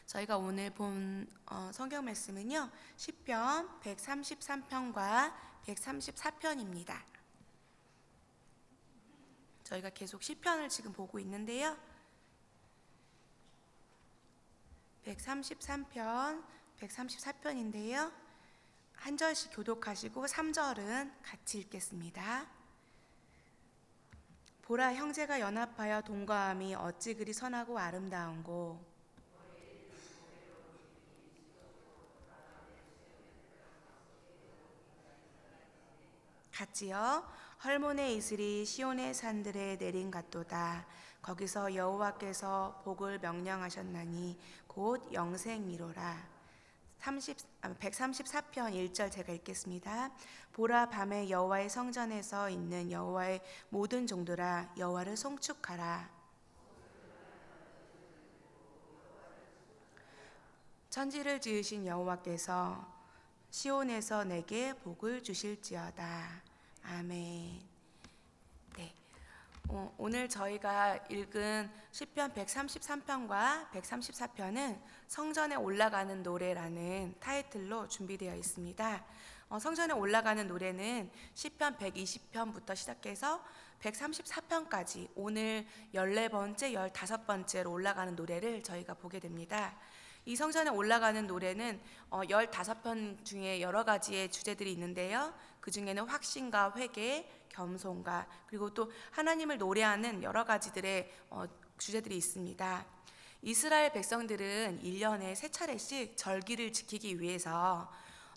저희가 오늘 본 성경 말씀은요, 시편 133편과 134편입니다. 저희가 계속 시편을 지금 보고 있는데요, 133편, 134편인데요, 한 절씩 교독하시고 3절은 같이 읽겠습니다. 보라, 형제가 연합하여 동거함이 어찌 그리 선하고 아름다운고. 같이요. 헐몬의 이슬이 시온의 산들에 내린 같도다. 거기서 여호와께서 복을 명령하셨나니 곧 영생이로라. 134편 1절 제가 읽겠습니다. 보라, 밤에 여호와의 성전에서 있는 여호와의 모든 종들아, 여호와를 송축하라. 천지를 지으신 여호와께서 시온에서 내게 복을 주실지어다. 아멘. 네. 오늘 저희가 읽은 시편 133편과 134편은 성전에 올라가는 노래라는 타이틀로 준비되어 있습니다. 성전에 올라가는 노래는 시편 120편부터 시작해서 134편까지 오늘 14번째, 15번째로 올라가는 노래를 저희가 보게 됩니다. 이 성전에 올라가는 노래는 15편 중에 여러 가지의 주제들이 있는데요. 그 중에는 확신과 회개, 겸손과 그리고 또 하나님을 노래하는 여러 가지들의 주제들이 있습니다. 이스라엘 백성들은 1년에 3차례씩 절기를 지키기 위해서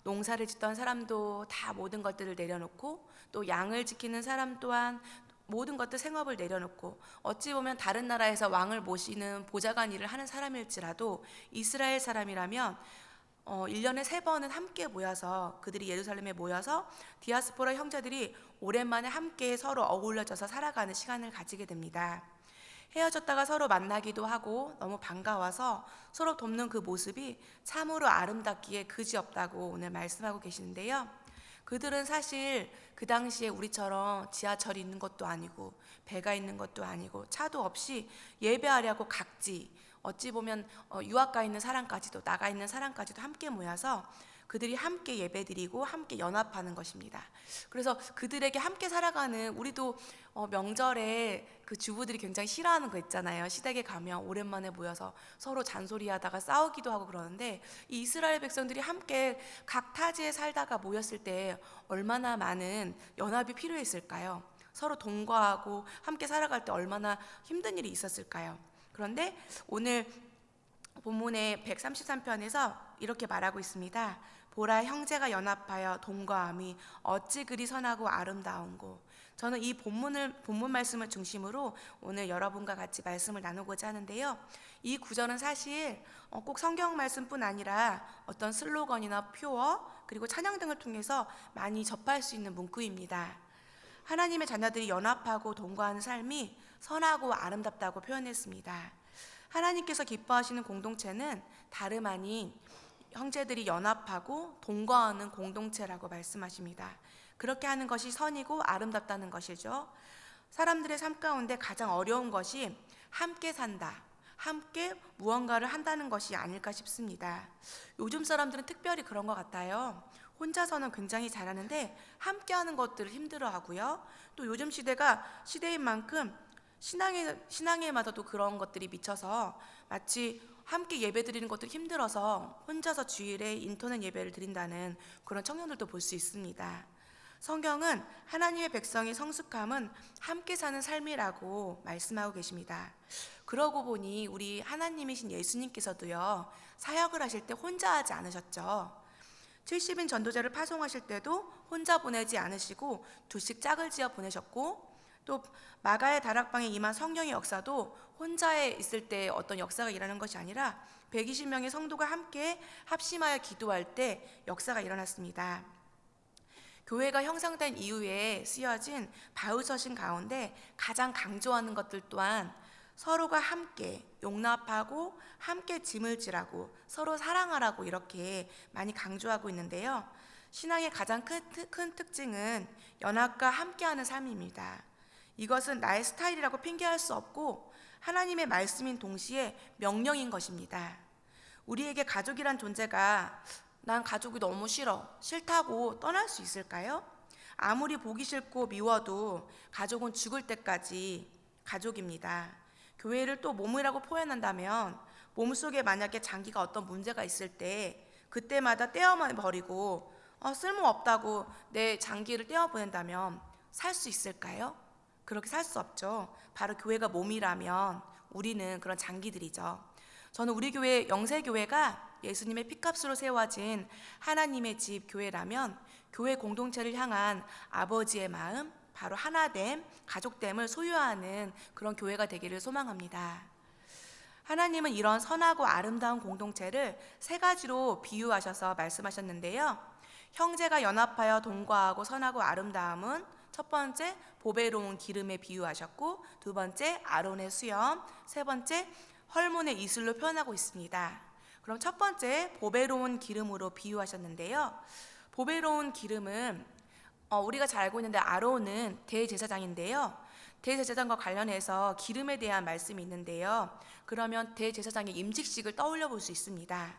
농사를 짓던 사람도 다 모든 것들을 내려놓고 또 양을 지키는 사람 또한 모든 것들 생업을 내려놓고 어찌 보면 다른 나라에서 왕을 모시는 보좌관 일을 하는 사람일지라도 이스라엘 사람이라면 1년에 3번은 함께 모여서 그들이 예루살렘에 모여서 디아스포라 형제들이 오랜만에 함께 서로 어울려져서 살아가는 시간을 가지게 됩니다. 헤어졌다가 서로 만나기도 하고 너무 반가워서 서로 돕는 그 모습이 참으로 아름답기에 그지없다고 오늘 말씀하고 계시는데요. 그들은 사실 그 당시에 우리처럼 지하철이 있는 것도 아니고 배가 있는 것도 아니고 차도 없이 예배하려고 각지 어찌 보면 유학가 있는 사람까지도 나가 있는 사람까지도 함께 모여서 그들이 함께 예배드리고 함께 연합하는 것입니다. 그래서 그들에게 함께 살아가는 우리도 명절에 그 주부들이 굉장히 싫어하는 거 있잖아요. 시댁에 가면 오랜만에 모여서 서로 잔소리하다가 싸우기도 하고 그러는데 이 이스라엘 백성들이 함께 각 타지에 살다가 모였을 때 얼마나 많은 연합이 필요했을까요? 서로 동거하고 함께 살아갈 때 얼마나 힘든 일이 있었을까요? 그런데 오늘 본문의 133편에서 이렇게 말하고 있습니다. 보라, 형제가 연합하여 동거함이 어찌 그리 선하고 아름다운고. 저는 이 본문 말씀을 중심으로 오늘 여러분과 같이 말씀을 나누고자 하는데요. 이 구절은 사실 꼭 성경 말씀뿐 아니라 어떤 슬로건이나 표어 그리고 찬양 등을 통해서 많이 접할 수 있는 문구입니다. 하나님의 자녀들이 연합하고 동거하는 삶이 선하고 아름답다고 표현했습니다. 하나님께서 기뻐하시는 공동체는 다름 아닌 형제들이 연합하고 동거하는 공동체라고 말씀하십니다. 그렇게 하는 것이 선이고 아름답다는 것이죠. 사람들의 삶 가운데 가장 어려운 것이 함께 산다, 함께 무언가를 한다는 것이 아닐까 싶습니다. 요즘 사람들은 특별히 그런 것 같아요. 혼자서는 굉장히 잘하는데 함께하는 것들을 힘들어하고요. 또 요즘 시대가 시대인 만큼 신앙에마저도 그런 것들이 미쳐서 마치 함께 예배 드리는 것도 힘들어서 혼자서 주일에 인터넷 예배를 드린다는 그런 청년들도 볼 수 있습니다. 성경은 하나님의 백성의 성숙함은 함께 사는 삶이라고 말씀하고 계십니다. 그러고 보니 우리 하나님이신 예수님께서도요, 사역을 하실 때 혼자 하지 않으셨죠. 70인 전도자를 파송하실 때도 혼자 보내지 않으시고 두씩 짝을 지어 보내셨고, 또 마가의 다락방에 임한 성령의 역사도 혼자 있을 때 어떤 역사가 일어나는 것이 아니라 120명의 성도가 함께 합심하여 기도할 때 역사가 일어났습니다. 교회가 형성된 이후에 쓰여진 바울서신 가운데 가장 강조하는 것들 또한 서로가 함께 용납하고 함께 짐을 지라고 서로 사랑하라고 이렇게 많이 강조하고 있는데요. 신앙의 가장 큰 특징은 연합과 함께하는 삶입니다. 이것은 나의 스타일이라고 핑계할 수 없고 하나님의 말씀인 동시에 명령인 것입니다. 우리에게 가족이란 존재가 난 가족이 너무 싫다고 떠날 수 있을까요? 아무리 보기 싫고 미워도 가족은 죽을 때까지 가족입니다. 교회를 또 몸이라고 표현한다면 몸속에 만약에 장기가 어떤 문제가 있을 때 그때마다 떼어만 버리고 쓸모없다고 내 장기를 떼어보낸다면 살 수 있을까요? 그렇게 살 수 없죠. 바로 교회가 몸이라면 우리는 그런 장기들이죠. 저는 우리 교회 영세교회가 예수님의 피값으로 세워진 하나님의 집 교회라면 교회 공동체를 향한 아버지의 마음, 바로 하나됨, 가족됨을 소유하는 그런 교회가 되기를 소망합니다. 하나님은 이런 선하고 아름다운 공동체를 세 가지로 비유하셔서 말씀하셨는데요. 형제가 연합하여 동거하고 선하고 아름다움은 첫 번째 보배로운 기름에 비유하셨고, 두 번째 아론의 수염, 세 번째 헐문의 이슬로 표현하고 있습니다. 그럼 첫 번째 보배로운 기름으로 비유하셨는데요. 보배로운 기름은 우리가 잘 알고 있는데 아론은 대제사장인데요. 대제사장과 관련해서 기름에 대한 말씀이 있는데요. 그러면 대제사장의 임직식을 떠올려 볼 수 있습니다.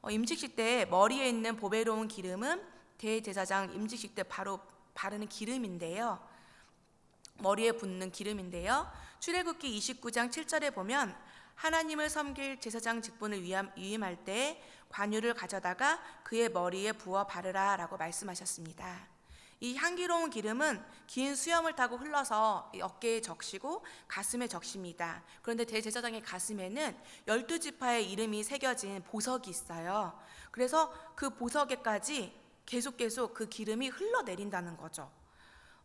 임직식 때 머리에 있는 보배로운 기름은 대제사장 임직식 때 바로 바르는 기름인데요. 머리에 붓는 기름인데요. 출애굽기 29장 7절에 보면 하나님을 섬길 제사장 직분을 위임할 때 관유를 가져다가 그의 머리에 부어 바르라 라고 말씀하셨습니다. 이 향기로운 기름은 긴 수염을 타고 흘러서 어깨에 적시고 가슴에 적십니다. 그런데 대제사장의 가슴에는 12지파의 이름이 새겨진 보석이 있어요. 그래서 그 보석에까지 계속 그 기름이 흘러내린다는 거죠.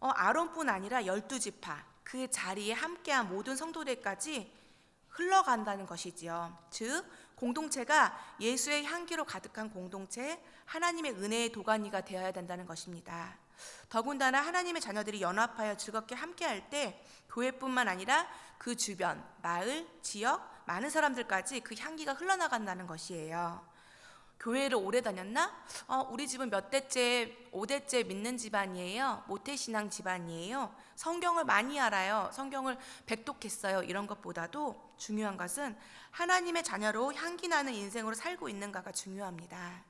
아론뿐 아니라 12지파 그 자리에 함께한 모든 성도들까지 흘러간다는 것이지요. 즉 공동체가 예수의 향기로 가득한 공동체, 하나님의 은혜의 도가니가 되어야 된다는 것입니다. 더군다나 하나님의 자녀들이 연합하여 즐겁게 함께할 때 교회뿐만 아니라 그 주변, 마을, 지역, 많은 사람들까지 그 향기가 흘러나간다는 것이에요. 교회를 오래 다녔나? 우리 집은 몇 대째, 5대째 믿는 집안이에요. 모태신앙 집안이에요. 성경을 많이 알아요. 성경을 백독했어요. 이런 것보다도 중요한 것은 하나님의 자녀로 향기나는 인생으로 살고 있는가가 중요합니다.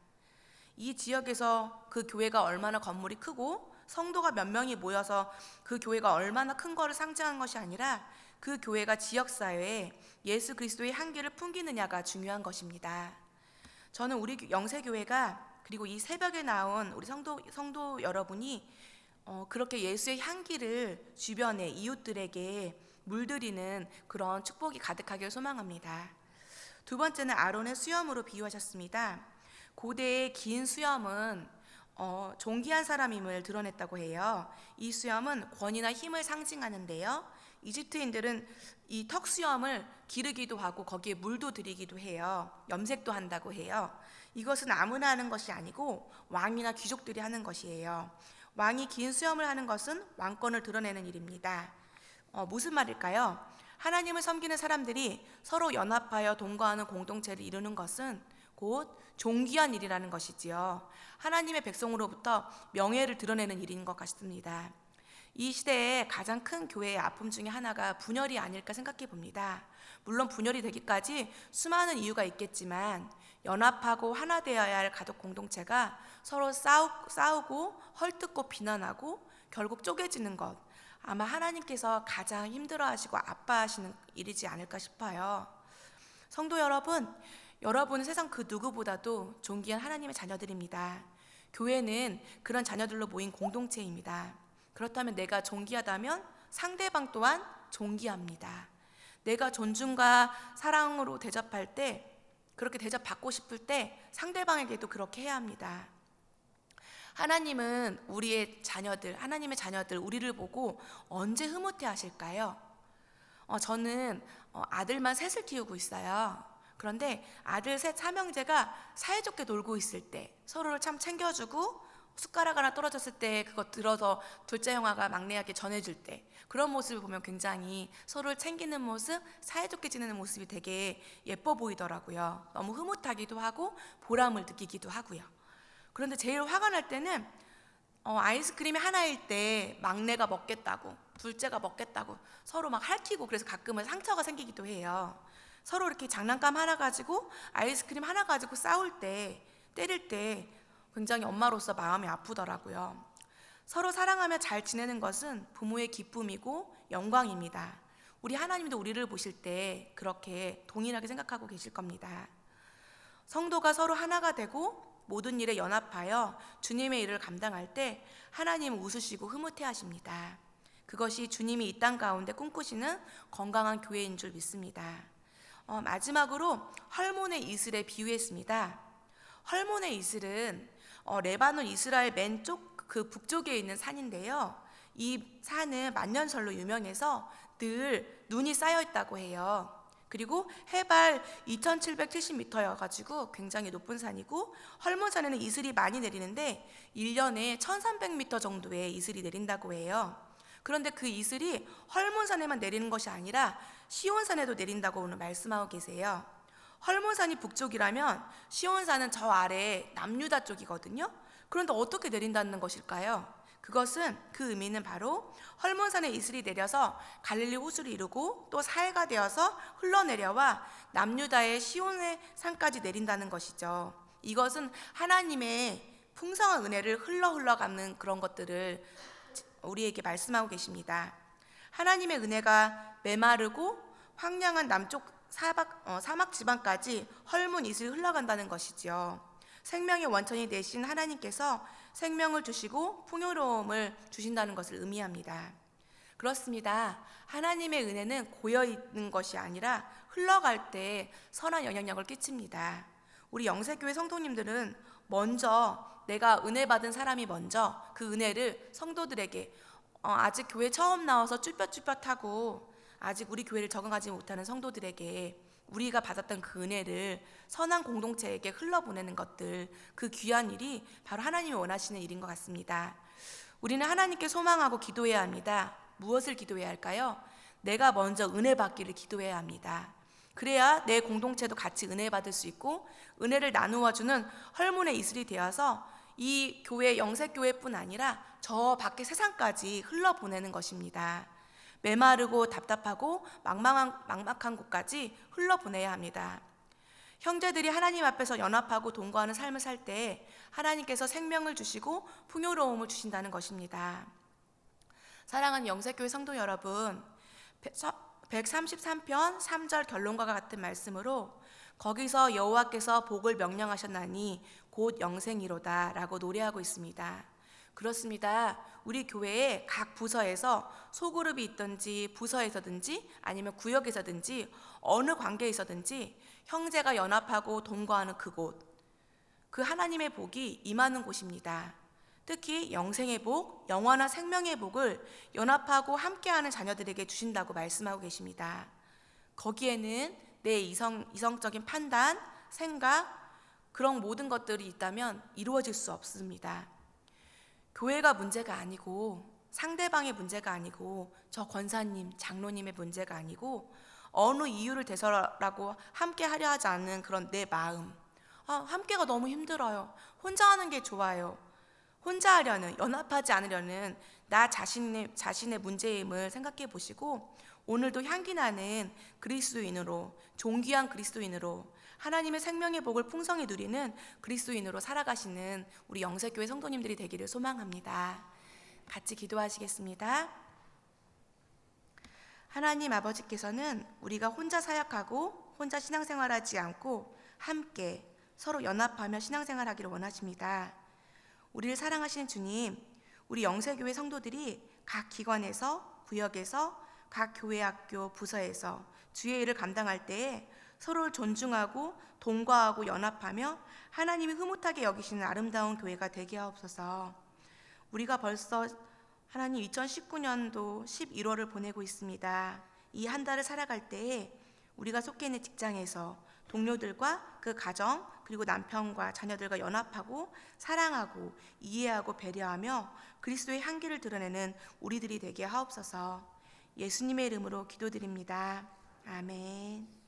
이 지역에서 그 교회가 얼마나 건물이 크고 성도가 몇 명이 모여서 그 교회가 얼마나 큰 거를 상징한 것이 아니라 그 교회가 지역사회에 예수 그리스도의 향기를 풍기느냐가 중요한 것입니다. 저는 우리 영세교회가 그리고 이 새벽에 나온 우리 성도 여러분이 그렇게 예수의 향기를 주변의 이웃들에게 물들이는 그런 축복이 가득하길 소망합니다. 두 번째는 아론의 수염으로 비유하셨습니다. 고대의 긴 수염은 존귀한 사람임을 드러냈다고 해요. 이 수염은 권위나 힘을 상징하는데요. 이집트인들은 이 턱수염을 기르기도 하고 거기에 물도 들이기도 해요. 염색도 한다고 해요. 이것은 아무나 하는 것이 아니고 왕이나 귀족들이 하는 것이에요. 왕이 긴 수염을 하는 것은 왕권을 드러내는 일입니다. 무슨 말일까요? 하나님을 섬기는 사람들이 서로 연합하여 동거하는 공동체를 이루는 것은 곧 존귀한 일이라는 것이지요. 하나님의 백성으로부터 명예를 드러내는 일인 것 같습니다. 이 시대에 가장 큰 교회의 아픔 중에 하나가 분열이 아닐까 생각해 봅니다. 물론 분열이 되기까지 수많은 이유가 있겠지만 연합하고 하나 되어야 할 가족 공동체가 서로 싸우고 헐뜯고 비난하고 결국 쪼개지는 것, 아마 하나님께서 가장 힘들어하시고 아파하시는 일이지 않을까 싶어요. 성도 여러분, 여러분은 세상 그 누구보다도 존귀한 하나님의 자녀들입니다. 교회는 그런 자녀들로 모인 공동체입니다. 그렇다면 내가 존귀하다면 상대방 또한 존귀합니다. 내가 존중과 사랑으로 대접할 때, 그렇게 대접받고 싶을 때 상대방에게도 그렇게 해야 합니다. 하나님은 우리의 자녀들, 하나님의 자녀들, 우리를 보고 언제 흐뭇해 하실까요? 저는 아들만 셋을 키우고 있어요. 그런데 아들 셋 삼형제가 사이좋게 놀고 있을 때 서로를 참 챙겨주고 숟가락 하나 떨어졌을 때 그거 들어서 둘째 형아가 막내에게 전해줄 때 그런 모습을 보면 굉장히 서로를 챙기는 모습, 사이좋게 지내는 모습이 되게 예뻐 보이더라고요. 너무 흐뭇하기도 하고 보람을 느끼기도 하고요. 그런데 제일 화가 날 때는 아이스크림이 하나일 때 막내가 먹겠다고 둘째가 먹겠다고 서로 막 핥히고 그래서 가끔은 상처가 생기기도 해요. 서로 이렇게 장난감 하나 가지고 아이스크림 하나 가지고 싸울 때, 때릴 때 굉장히 엄마로서 마음이 아프더라고요. 서로 사랑하며 잘 지내는 것은 부모의 기쁨이고 영광입니다. 우리 하나님도 우리를 보실 때 그렇게 동일하게 생각하고 계실 겁니다. 성도가 서로 하나가 되고 모든 일에 연합하여 주님의 일을 감당할 때 하나님은 웃으시고 흐뭇해 하십니다. 그것이 주님이 이 땅 가운데 꿈꾸시는 건강한 교회인 줄 믿습니다. 마지막으로 헐몬의 이슬에 비유했습니다. 헐몬의 이슬은 레바논 이스라엘 맨쪽 그 북쪽에 있는 산인데요. 이 산은 만년설로 유명해서 늘 눈이 쌓여 있다고 해요. 그리고 해발 2770m여가지고 굉장히 높은 산이고, 헐몬산에는 이슬이 많이 내리는데 1년에 1300m 정도의 이슬이 내린다고 해요. 그런데 그 이슬이 헐몬산에만 내리는 것이 아니라 시온산에도 내린다고 오늘 말씀하고 계세요. 헐몬산이 북쪽이라면 시온산은 저 아래 남유다 쪽이거든요. 그런데 어떻게 내린다는 것일까요? 그것은, 그 의미는 바로 헐몬산에 이슬이 내려서 갈릴리 호수를 이루고 또 사해가 되어서 흘러내려와 남유다의 시온의 산까지 내린다는 것이죠. 이것은 하나님의 풍성한 은혜를 흘러가는 그런 것들을 우리에게 말씀하고 계십니다. 하나님의 은혜가 메마르고 황량한 남쪽 사막 지방까지 헐몬 이슬이 흘러간다는 것이죠. 생명의 원천이 되신 하나님께서 생명을 주시고 풍요로움을 주신다는 것을 의미합니다. 그렇습니다. 하나님의 은혜는 고여있는 것이 아니라 흘러갈 때 선한 영향력을 끼칩니다. 우리 영세교회 성도님들은 먼저, 내가 은혜 받은 사람이 먼저 그 은혜를 성도들에게, 아직 교회 처음 나와서 쭈뼛쭈뼛하고 아직 우리 교회를 적응하지 못하는 성도들에게 우리가 받았던 그 은혜를 선한 공동체에게 흘러보내는 것들, 그 귀한 일이 바로 하나님이 원하시는 일인 것 같습니다. 우리는 하나님께 소망하고 기도해야 합니다. 무엇을 기도해야 할까요? 내가 먼저 은혜 받기를 기도해야 합니다. 그래야 내 공동체도 같이 은혜 받을 수 있고 은혜를 나누어 주는 헐몬의 이슬이 되어서 이 교회, 영세교회뿐 아니라 저 밖의 세상까지 흘러보내는 것입니다. 메마르고 답답하고 막막한 곳까지 흘러보내야 합니다. 형제들이 하나님 앞에서 연합하고 동거하는 삶을 살 때 하나님께서 생명을 주시고 풍요로움을 주신다는 것입니다. 사랑하는 영세교회 성도 여러분, 133편 3절 결론과 같은 말씀으로 거기서 여호와께서 복을 명령하셨나니 곧 영생이로다 라고 노래하고 있습니다. 그렇습니다. 우리 교회에 각 부서에서 소그룹이 있든지 부서에서든지 아니면 구역에서든지 어느 관계에서든지 형제가 연합하고 동거하는 그곳, 그 하나님의 복이 임하는 곳입니다. 특히 영생의 복, 영원한 생명의 복을 연합하고 함께하는 자녀들에게 주신다고 말씀하고 계십니다. 거기에는 내 이성적인 판단, 생각, 그런 모든 것들이 있다면 이루어질 수 없습니다. 교회가 문제가 아니고 상대방의 문제가 아니고 저 권사님, 장로님의 문제가 아니고 어느 이유를 대서라고 함께 하려 하지 않는 그런 내 마음, 함께가 너무 힘들어요, 혼자 하는 게 좋아요, 혼자 하려는, 연합하지 않으려는 나 자신의 문제임을 생각해 보시고 오늘도 향기나는 그리스도인으로, 존귀한 그리스도인으로, 하나님의 생명의 복을 풍성히 누리는 그리스도인으로 살아가시는 우리 영세교회 성도님들이 되기를 소망합니다. 같이 기도하시겠습니다. 하나님 아버지께서는 우리가 혼자 사역하고 혼자 신앙생활하지 않고 함께 서로 연합하며 신앙생활하기를 원하십니다. 우리를 사랑하시는 주님, 우리 영세교회 성도들이 각 기관에서, 구역에서, 각 교회, 학교, 부서에서 주의 일을 감당할 때에 서로를 존중하고 동거하고 연합하며 하나님이 흐뭇하게 여기시는 아름다운 교회가 되게 하옵소서. 우리가 벌써 하나님 2019년도 11월을 보내고 있습니다. 이 한 달을 살아갈 때에 우리가 속해 있는 직장에서 동료들과 그 가정, 그리고 남편과 자녀들과 연합하고 사랑하고 이해하고 배려하며 그리스도의 향기를 드러내는 우리들이 되게 하옵소서. 예수님의 이름으로 기도드립니다. 아멘.